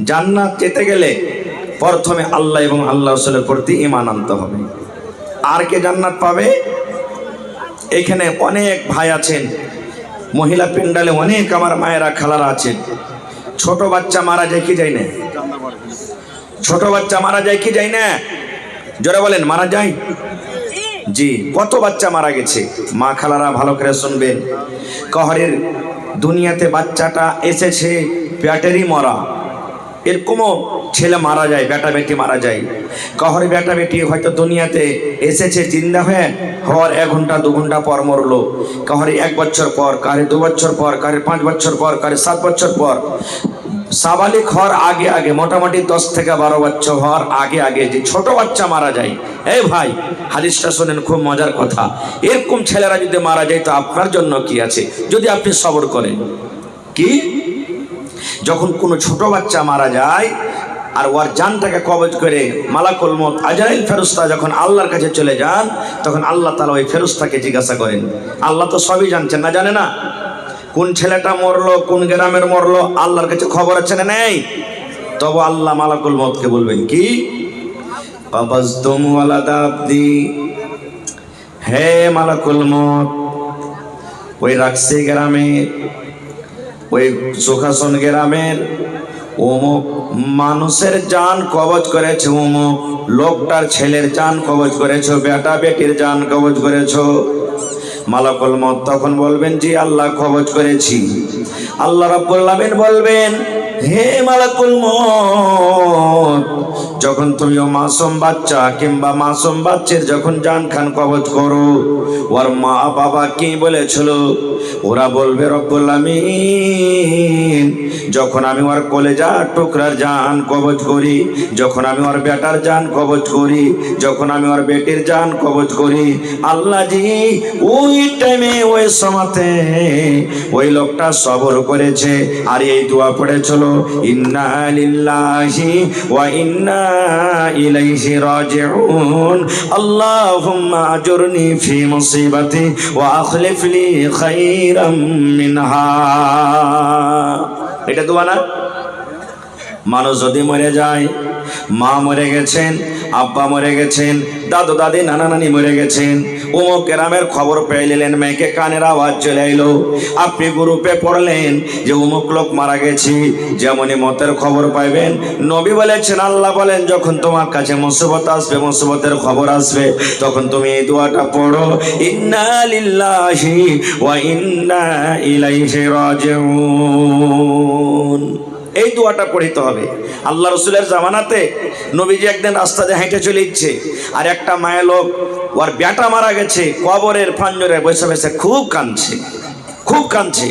জান্নাত যেতে গেলে প্রথমে আল্লাহ এবং আল্লাহ রাসূলের প্রতি ঈমান আনতে হবে। আর কে জান্নাত পাবে? এখানে অনেক ভাই আছেন, মহিলা পেন্ডালে অনেক আমার মায়েরা খালারা আছেন। ছোট বাচ্চা মারা যায় কি যায় না? ছোট বাচ্চা মারা যায় কি যায় না? জোরে বলেন, মারা যায়? জি, কত বাচ্চা মারা গেছে। মা খালারা ভালো করে শুনবেন, কহরের দুনিয়াতে বাচ্চাটা এসেছে পেটেরই মরা, এরকমও ছেলে মারা যায়, বেটা বেটি মারা যায়। কহরে বেটা বেটি হয়তো দুনিয়াতে এসেছে জিন্দা হওয়ার 1 ঘন্টা 2 ঘন্টা পর মরলো, কহরে 1 বছর পর, কারে 2 বছর পর, কারে 5 বছর পর, কারে 7 বছর পর। সাবালিক হওয়ার আগে আগে, মোটামুটি 10 থেকে 12 বছর হওয়ার আগে আগে যে ছোট বাচ্চা মারা যায়, এই ভাই হাদিসটা শোনেন, খুব মজার কথা। এরকম ছেলেরা যদি মারা যায় তো আপনার জন্য কি আছে যদি আপনি সবর করেন? কি, যখন কোনো ছোট বাচ্চা মারা যায় আর ওর জানটাকে কবজ করে মালাকুল মউত আজরাইল ফেরেশতা যখন আল্লাহর কাছে চলে যান, তখন আল্লাহ তাআলা ওই ফেরেশতাকে জিজ্ঞাসা করেন। আল্লাহ তো সবই জানছেন না, জানে না? কোন ছেলেটা মরলো, কোন গ্রামের মরলো, আল্লাহর কাছে খবর আছে না নেই? তবে আল্লাহ মালাকুল মউতকে বলবেন কি, কাবাজতুম ওয়ালাদা আবদি, হে মালাকুল মউত, ওই রাকসি গ্রামে, ওই সুখাসন গ্রামের অমুক মানুষের জান কবজ করেছ, অমুক লোকটার ছেলের জান কবজ করেছ, বেটা বেটির জান কবজ করেছ। মালাকুল মউত তখন বলবেন, জি আল্লাহ কবজ করেছি। আল্লাহ রাব্বুল আলামিন বলবেন, হে মালাকুল মউত, যখন তুমি মাসুম বাচ্চা কিংবা মাসুম বাচ্চার যখন জান খান কবজ করো, ওর মা বাবা কি বলেছিল? ওরা বলবে, রব্বুল আলামিন, যখন আমি ওর কলেজা টুকরার জান কবজ করি, যখন আমি ওর বেটার জান কবজ করি, যখন আমি ওর বেটির জান কবজ করি, আল্লাহ জি ওই টাইমে ওই সময়তে ওই লোকটা সবর করেছে আর এই দোয়া পড়েছিল, ইন্না লিল্লাহি ওয়া ইন্না ইলাইহি রাজিউন, আল্লাহুম্মা আজুরনি ফি মুসিবাতি ওয়া আখলিফ লি খাইরাম মিনহা। এটা দোয়া না? মানুষ যদি মরে যায়, মা মরে গেছেন, আব্বা মরে গেছেন, দাদু দাদি নানা নানি মরে গেছেন, অমুক গ্রামের খবর পেয়ে নিলেন, মেয়েকে কানের আওয়াজ চলে এলো, আপনি গ্রুপে পড়লেন যে অমুক লোক মারা গেছে, যেমনই মতের খবর পাইবেন, নবী বলেছেন, আল্লাহ বলেন, যখন তোমার কাছে মুসিবত আসবে, মুসিবতের খবর আসবে, তখন তুমি এই দোয়াটা পড়ো, ইন্না লিল্লাহি ওয়া ইন্না ইলাইহি রাজিউন। এই দোয়াটা পড়িতে হবে। আল্লাহ রসুলের জামানাতে নবীজি একদিন রাস্তা দিয়ে হেঁটে চলে যাচ্ছে, আর একটা মায়ের লোক, ওর বেটা মারা গেছে, কবরের ফাঞ্জরে বসে বসে খুব কাঁদছে, খুব কাঁদছে।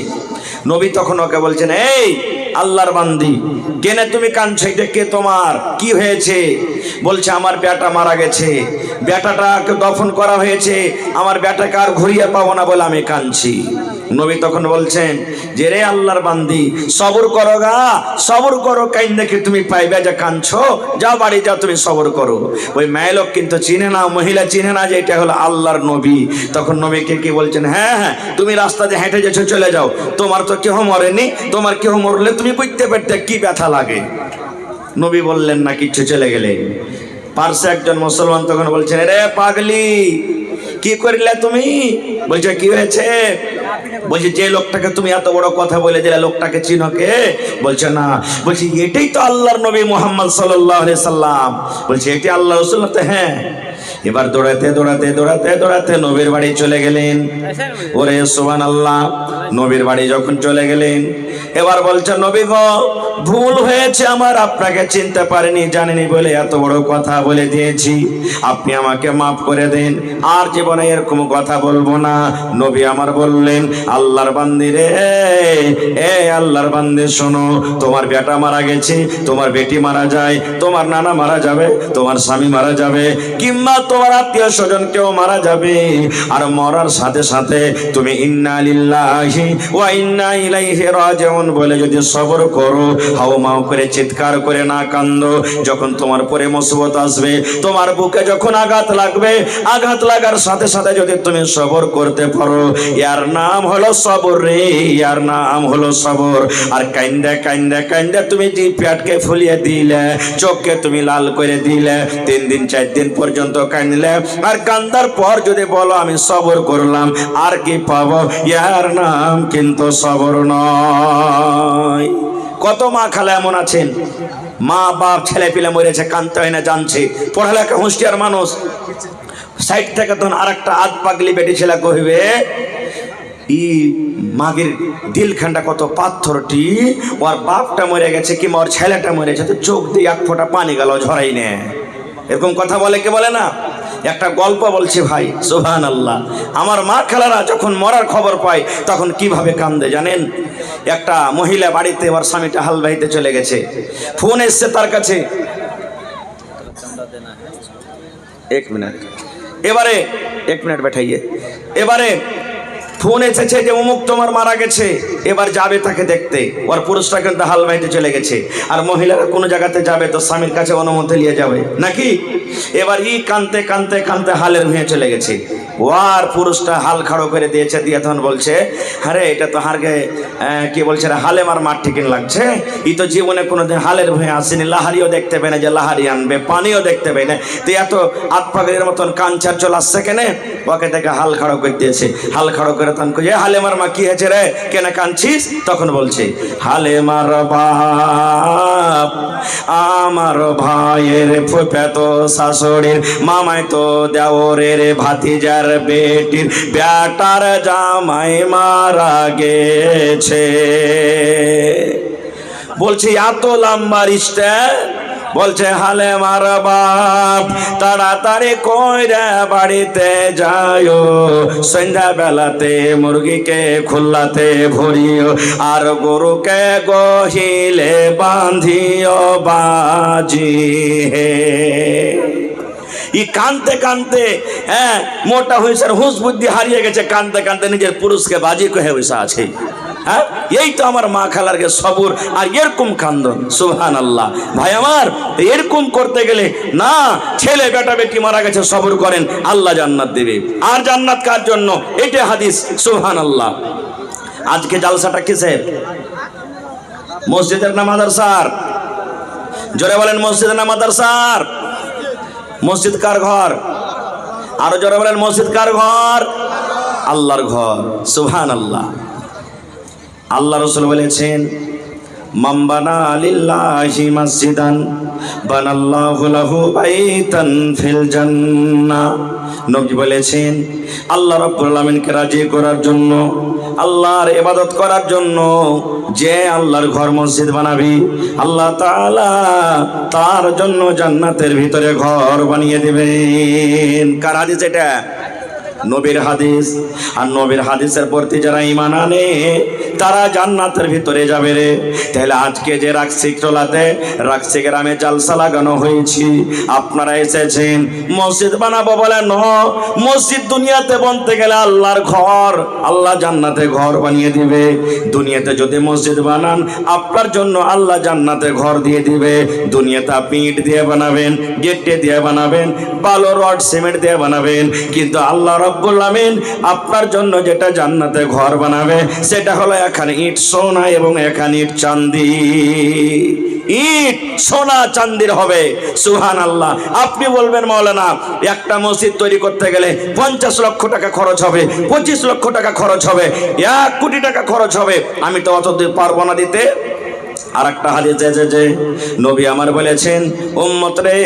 নবী তখন ওকে বলছেন, এই আল্লাহর বান্দি, কেন তুমি কাঁদছো? এটা কে, তোমার কি হয়েছে? বলছে, আমার বেটা মারা গেছে, বেটাটাকে দফন করা হয়েছে, আমার বেটাকে আর ঘুরিয়ে পাবো না বলে আমি কাঁদছি। নবী তখন বলছেন যে, রে আল্লাহর বান্দি, সবর করো গা, সবর করো, কাইন দেখে তুমি পাইবে যে কাঁদছো, যাও বাড়ি যাও, তুমি সবর করো। ওই মেয়ে লোক কিন্তু চিনে না, মহিলা চিনে না যে এটা হলো আল্লাহর নবী। তখন নবীকে কি বলছেন, হ্যাঁ হ্যাঁ, তুমি রাস্তা দিয়ে হেঁটে যেছো, চলে যাও, তোমার তো কেহ মরেনি, তোমার কেহ মরলে তুমি বুঝতে পারতে কি ব্যথা লাগে। নবী বললেন না কিচ্ছু, চলে গেলেন। পার্শ্বে একজন মুসলমান তখন বলছেন, রে পাগলি, কি করিলে তুমি? বলছে, কি হয়েছে? বলছে, যে লোকটাকে তুমি এত বড় কথা বলে দিলে, লোকটাকে চিনো কে? বলছে, না। বলছে, এটাই তো আল্লাহর নবী মুহাম্মদ সাল্লাল্লাহু আলাইহি সাল্লাম। বলছে, এটি আল্লাহ রাসূল? হ্যাঁ। এবার দৌড়াতে দৌড়াতে দৌড়াতে দৌড়াতে নবীর বাড়ি চলে গেলেন। ওরে সুবহানাল্লাহ, নবীর বাড়ি যখন চলে গেলেন, এবার বলছে, নবী গো, ভুল হয়েছে আমার, আপনাকে চিনতে পারিনি, জানিনি বলে এত বড় কথা বলে দিয়েছি, আপনি আমাকে মাফ করে দেন, আর জীবনে এরকম কথা বলবো না। নবী আমার বললেন, আল্লাহর বান্দি রে, এ আল্লাহর বান্দি শোনো, তোমার বেটা মারা গেছে, তোমার বেটি মারা যায়, তোমার নানা মারা যাবে, তোমার স্বামী মারা যাবে, কিংবা তোমার আত্মীয় স্বজন কেউ মারা যাবে, আর মরার সাথে সাথে তুমি ইন্না লিল্লাহি ওয়া ইন্না ইলাইহি রাজিউন বলে যদি সবর করো, হাওমাও করে চিৎকার করে না কান্দো। যখন তোমার পরে মুসিবত আসবে, তোমার বুকে যখন আঘাত লাগবে, আঘাত লাগার সাথে সাথে যদি তুমি সবর করতে পারো, ইয়ার নাম হলো সবর রে, ইয়ার নাম হলো সবর। আর কাইন্দা কাইন্দা কাইন্দা তুমি যে পেটকে ফুলিয়ে দিলে, চোখকে তুমি লাল করে দিলে, 3 দিন 4 দিন পর্যন্ত কাঁদলে, আর কান্দার পর যদি বলো আমি সবর করলাম, আর কি পাবো? ইয়ার নাম কিন্তু সবর নয়। কত মা খালা এমন আছেন, মা বাপ ছেলে পিলে মরেছে, কানতে হয় না, জানছে, পড়ালেখা হুঁশিয়ার মানুষ, সাইড থেকে তখন আর একটা আধ পাগলি বেটি ছেলে কহিবে ই মাগের দিলখানটা কত পাথরটি, ওর বাপটা মরে গেছে কি ওর ছেলেটা মরে গেছে, তো চোখ দিয়ে 1 ফোঁটা পানি গেল ঝরাই নে। এরকম কথা বলে কে বলে না? একটা গল্প বলছি ভাই, সুবহানাল্লাহ। আমার মা খালারা যখন মরার খবর পায় তখন কিভাবে কান্দে জানেন? একটা মহিলা বাড়িতে ওর স্বামীটা হাল বাইতে চলে গেছে, ফোন এসছে তার কাছে, 1 মিনিট, এবারে 1 মিনিট बैठाइए। এবারে ফোন এসেছে যে অমুক তোমার মারা গেছে, এবার যাবে তাকে দেখতে। ওর পুরুষটা কিন্তু হাল বাইতে চলে গেছে, আর মহিলারা কোনো জায়গাতে যাবে তো স্বামীর কাছে অনুমতি নিয়ে যাবে নাকি? এবার ই কানতে কানতে কানতে হালের ভুঁয়ে চলে গেছে, ওর পুরুষটা হাল খাড়ো করে দিয়েছে, দিয়ে তখন বলছে আরে এটা তো হারকে কি বলছে হালে মার মাঠ ঠিকিন লাগছে, ই তো জীবনে কোনোদিন হালের ভুঁয়ে আসেনি, লাহারিও দেখতে পায় না যে লাহারি আনবে, পানিও দেখতে পায় না, তো এত আতপাগের মতন কাঞ্চার চলে আসছে কেন? ওকে দেখে হাল খাড়ো করে দিয়েছে, হাল খাড়ো করে তখন কে হালেমার মা কি হয়েছে রে, কেন কাঁদছিস? তখন বলছে হালেমার বাপ আমার ভাইয়ের ফুফাতো শাশুড়ির মামাই তো দেওরের ভাতিজার বেটির বেটার জামাই মারা গেছে। বলছে এত লম্বা রিস্তা, বলছে হালে মার বাপ তাড়াতাড়ি কইরা বাড়িতে যাইও, সন্ধ্যা বেলাতে মুরগিকে খুল্লাতে ভরিও, আর গরুকে গহিলে বাঁধিও বাজি হে। ই কানতে কানতে মোটা হয়েছে, হুঁশ বুদ্ধি হারিয়ে গেছে, কানতে কানতে নিজের পুরুষকে বাজি কহে বসে আছে। হ্যাঁ, এই তো আমার মা খালারকে সবর আর এরকম কান্দন। সুবহানাল্লাহ। ভাই আমার, এরকম করতে গেলে না, ছেলে বেটা বেটি মারা গেছে সবর করেন, আল্লাহ জান্নাত দেবে। আর জান্নাত কার জন্য? এটা হাদিস। সুবহানাল্লাহ। আজকে জালসাটা কিসের? মসজিদের না মাদ্রাসার? জোরে বলেন, মসজিদের না মাদ্রাসার? মসজিদ কার ঘর? আরো জোরে বলেন, মসজিদ কার ঘর? আল্লাহর ঘর। সুবহানাল্লাহ। আল্লাহ রাসূল বলেছেন মান বানা লিল্লাহি মসজিদান বানাল্লাহু লাহু বাইতান ফিল জান্নাহ। নবী বলেছেন আল্লাহ রাব্বুল আলামিনকে রাজি করার জন্য, আল্লাহর ইবাদত করার জন্য যে আল্লাহর ঘর মসজিদ বানাবি, আল্লাহ তাআলা তার জন্য জান্নাতের ভিতরে ঘর বানিয়ে দিবেন। কার হাদিস এটা? নবীর হাদিস। আর নবীর হাদিসের প্রতি যারা ঈমান আনে তারা জান্নাতের ভিতরে যাবে রে। তাহলে আজকে যে রাকসি টোলাতে রাকসি গ্রামে জালসা লাগানো হয়েছে, আপনারা এসেছেন মসজিদ বানাবো বলে ন, মসজিদ দুনিয়াতে বনতে গেলে আল্লাহর ঘর, আল্লাহ জান্নাতে ঘর বানিয়ে দিবে। দুনিয়াতে যদি মসজিদ বানান আপনার জন্য আল্লাহ জান্নাতে ঘর দিয়ে দিবে। দুনিয়াতে আপনি ইট দিয়ে বানাবেন, গেটে দিয়ে বানাবেন, বালু রড সিমেন্ট দিয়ে বানাবেন, কিন্তু আল্লাহ রব্বুল আমিন আপনার জন্য যেটা জান্নাতে ঘর বানাবে সেটা হলো এখানে ইট সোনা এবং এখানে ইট চাঁদি। ইট সোনা চাঁদির হবে। সুবহানাল্লাহ। আপনি বলবেন মাওলানা একটা মসজিদ তৈরি করতে গেলে 50 লক্ষ টাকা খরচ হবে, 25 লক্ষ টাকা খরচ হবে, 1 কোটি টাকা খরচ হবে, আমি তো অত পারবো না দিতে। আর একটা হাদিস যে নবী আমার বলেছেন উম্মত রে,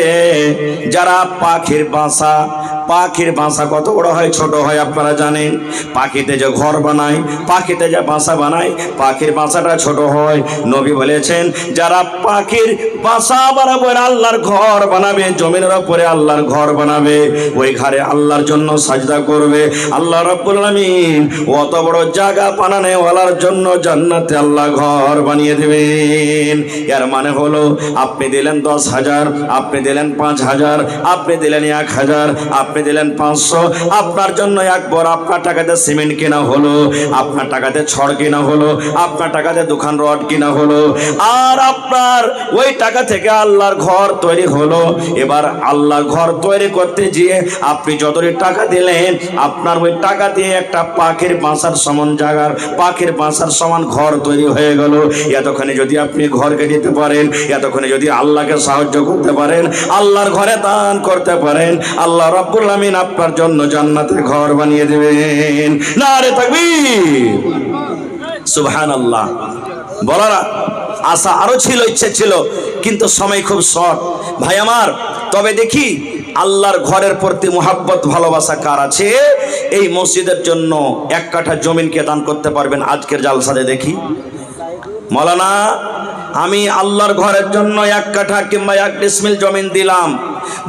যারা পাখির বাসা কত বড় হয় ছোট হয় আপনারা জানেন। পাখিতে যে ঘর বানায়, পাখিতে যে বাসা বানায়, পাখির বাসাটা ছোট হয়। নবী বলেছেন যারা পাখির বাসা বরাবর আল্লাহর ঘর বানাবে, জমিনের উপরে আল্লাহর ঘর বানাবে, ওই ঘরে আল্লাহর জন্য সাজদা করবে, আল্লাহ রাব্বুল আলামিন অত বড় জায়গা বানানোওয়ালার জন্য জান্নাতে আল্লাহ ঘর বানিয়ে দেবে। দিন। এর মানে হলো আপনি দিলেন 10,000, আপনি দিলেন 5,000, আপনি দিলেন 1,000, আপনি দিলেন 500, আপনার জন্য একবার আপনার টাকাতে সিমেন্ট কেনা হলো, আপনার টাকাতে ছড় কেনা হলো, আপনার টাকাতে দোকান রড কিনা হলো, আর আপনার ওই টাকা থেকে আল্লাহর ঘর তৈরি হলো। এবার আল্লাহর ঘর তৈরি করতে গিয়ে আপনি যতই টাকা দিলেন, আপনার ওই টাকা দিয়ে একটা পাখির বাসার সমান জায়গার, পাখির বাসার সমান ঘর তৈরি হয়ে গেল। এতক্ষণে যদি আপনি ঘরকে দিতে পারেন, এতক্ষণে যদি আল্লাহকে সাহায্য করতে পারেন, আল্লাহর ঘরে দান করতে পারেন, আল্লাহ রাব্বুল আমিন আপনার জন্য জান্নাতে ঘর বানিয়ে দেবেন। নারে তাকবীর, সুবহানাল্লাহ। বলার আশা আরো ছিল, ইচ্ছে ছিল, কিন্তু সময় খুব শর্ট ভাই আমার। তবে দেখি আল্লাহর ঘরের প্রতি মুহাব্বত ভালোবাসা কার আছে এই মসজিদের জন্য 1 কাঠা জমিনকে দান করতে পারবেন আজকের জালসাতে? দেখি মৌলানা আমি আল্লাহর ঘরের জন্য 1 কাঠা কিংবা 1 ডিসমিল জমিন দিলাম,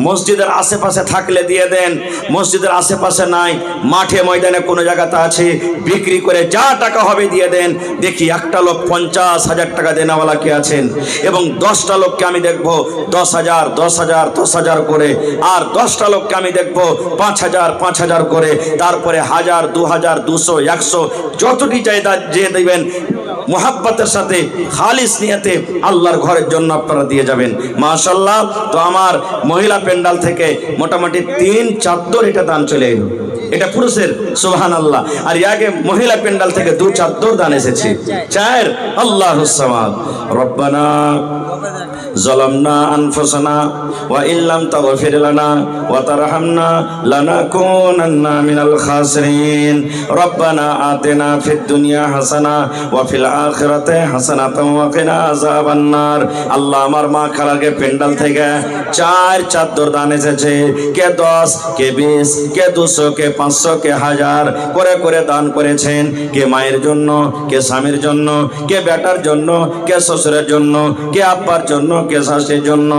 মসজিদের আশেপাশে থাকলে দিয়ে দেন, মসজিদের আশেপাশে নাই, মাঠে ময়দানে কোনো জায়গাতে আছে, বিক্রি করে যা টাকা হবে দিয়ে দেন। দেখি একটা লোক 50,000 টাকা দেনাওয়ালা কে আছেন, এবং 10টা লোককে আমি দেখব 10,000 10,000 10,000 করে, আর 10টা লোককে আমি দেখব 5,000 5,000 করে, তারপরে 1000 2000 200 100 যতটি চাহিদা যে দেবেন মুহাব্বতের সাথে খালিস নিয়তে আল্লাহর ঘরের জন্য আপনারা দিয়ে যাবেন। মাশাআল্লাহ। তো আমার মহিলা পেন্ডাল থেকে মোটামুটি 3 চাদর এটা দান চলে এলো, এটা পুরুষের, সুবহানাল্লাহ। আর আগে মহিলা পেন্ডাল থেকে 2 চাদর দান এসেছে। 4 আল্লাহুস সামাদ। রব্বানা যালামনা আনফুসানা ওয়া ইল্লাম তাগফির লানা ওয়া তারহামনা লানাকুনান্না মিনাল খাসিরিন। রব্বানা আতিনা ফিদ দুনিয়া হাসানা ওয়া ফিল আখিরাতি হাসানাতাও ওয়া কিনা আযাবান নার। আল্লাহ আমার মা খালাকে পেন্ডাল থেকে 4 চাদর দান এসেছে, কে 10, কে 20, কে 200, কে 500, কে 1000 করে করে দান করেছেন। কে মায়ের জন্য, কে স্বামীর জন্য, কে বেটার জন্য, কে শ্বশুরের জন্য, কে আব্বার জন্য, কে শাশুড়ির জন্য।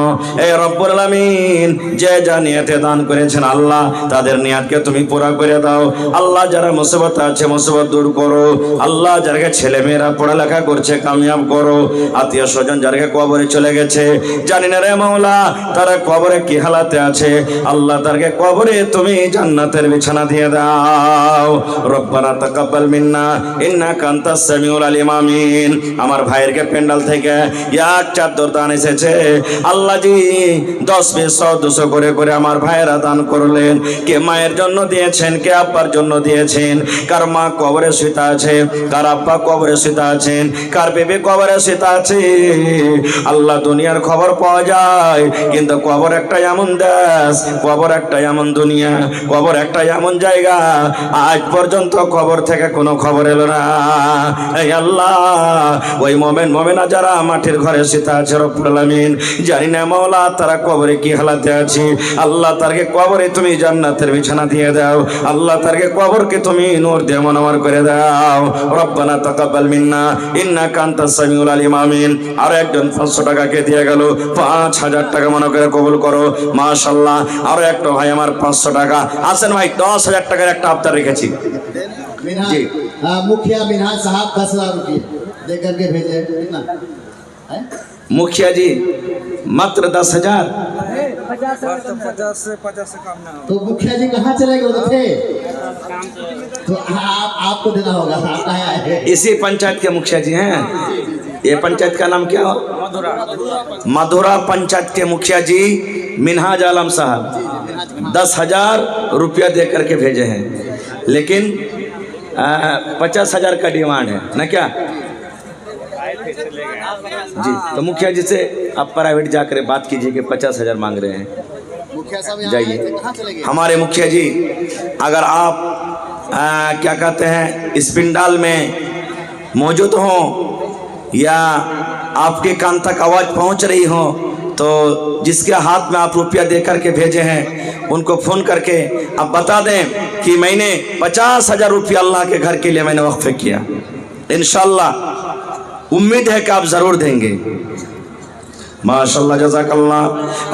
এই রব্বুল আলামিন যে যা নিয়তে দান করেছেন আল্লাহ তাদের নিয়তকে তুমি পুরা করে দাও। আল্লাহ যারা মুসিবতে আছে মুসিবত দূর করো। আল্লাহ যারা ছেলে মেয়েরা পড়ালেখা করছে কামিয়াব করো। আত্মীয় স্বজন যারা কবরে চলে গেছে জানি না রে মাওলা তারা কবরে কি হালাতে আছে, আল্লাহ তাদেরকে কবরে তুমি জান্নাতের বিছানা দিয়ে দাও। রব্বানা তাকাব্বাল মিন্না ইন্নাকা আনতাস সামিউল আলিম। আমিন। আমার ভাইয়েরকে পেন্ডাল থেকে 1 চাদর দান এসেছে। আল্লাহ জি 10 20 100 200 করে করে আমার ভাইয়েরা দান করলেন। কে মায়ের জন্য দিয়েছেন, কে আব্বার জন্য দিয়েছেন, কার মা কবরে শুতে আছে, কার আব্বা কবরে শুতে আছেন, কার বেবি কবরে শুতে আছে। আল্লাহ দুনিয়ার খবর পাওয়া যায়, কিন্তু কবর একটা এমন দেশ, কবর একটা এমন দুনিয়া, কবর একটা এমন জায়গা আজ পর্যন্ত কবর থেকে কোনো খবর এলো না। এই আল্লাহ ওই মোমেন মোমেনা যারা মাটির ঘরে শুতে আছে রব্বুল আলামিন জানি না মাওলা তারা কবরে কি হালাতে আছে। আল্লাহ তারকে কবরে তুমি জান্নাতের বিছানা দিয়ে দাও। আল্লাহ তারকে কবরকে তুমি নূর দিয়ে মনোয়ার করে দাও। রব্বানা তাকাব্বাল মিন্না ইন্নাকা আনতাস সামিউল আলিম। আমিন। আর একজন 500 টাকাকে দিয়ে গেল, 5,000 টাকা মনে করে কবুল করো। মাশাআল্লাহ। আরো একটা ভাই আমার 500 টাকা আছেন ভাই, 10,000 টাকার একটা আবদার রেখেছি। जी मुखिया मिनहाज साहब 10,000 रुपये दे करके भेजे। कितना है मुखिया जी मात्र 10,000। 50 से कम ना हो। तो मुखिया जी कहाँ चले गए थे? तो आपको देना होगा। आप कहाँ आए हैं? इसी पंचायत के मुखिया जी हैं। ये पंचायत का नाम क्या हो? मधुरा पंचायत के मुखिया जी मिनहाज आलम साहब 10,000 रुपया दे करके भेजे हैं, लेकिन 50,000 का डिमांड है ना क्या जी? तो मुखिया जी से आप प्राइवेट जाकर बात कीजिए कि 50,000 मांग रहे हैं। मुखिया साहब यहाँ जाइए। आए थे, कहाँ चले गए? हमारे मुखिया जी अगर आप क्या कहते हैं इस पिंडाल में मौजूद हों या आपके कान तक आवाज़ पहुंच रही हो, तो जिसके हाथ में आप रुपया दे करके भेजे हैं उनको फ़ोन करके आप बता दें कि मैंने 50,000 रुपया अल्लाह के घर के लिए मैंने वक्फ किया। इंशाअल्लाह उम्मीद है कि आप ज़रूर देंगे। माशाअल्लाह जज़ाकल्लाह।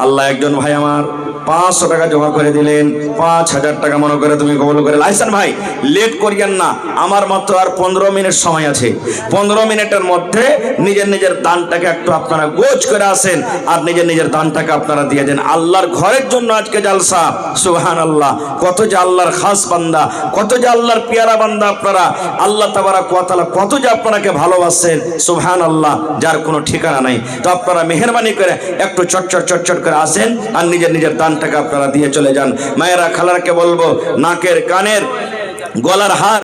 अल्लाह एक जन भाई हमार 500 টাকা জমা করে দিলেন, 5000 টাকা মনে করে তুমি কবুল করে। লাইসান ভাই লেট করিয়েন না, আমার মাত্র আর 15 মিনিট সময় আছে। 15 মিনিটের মধ্যে নিজের নিজের দানটাকে একটু আপনারা গোছ করে আসেন আর নিজের নিজের দানটাকে আপনারা দিয়ে দেন। আল্লাহর ঘরের জন্য আজকে জালসা, সুবহানাল্লাহ। কত যে আল্লাহর খাস বান্দা, কত যে আল্লাহর পিয়ারা বান্দা আপনারা, আল্লাহ তাবারাক ওয়া তাআলা কত যে আপনাকে ভালোবাসেন, সুবহানাল্লাহ, যার কোনো ঠিকানা নাই। তো আপনারা মেহেরবানি করে একটু চটচট করে আসেন আর নিজের নিজের দানটাকে আপনারা দিয়ে চলে যান। মায়েরা খালারাকে বলবো নাকের কানের গলার হার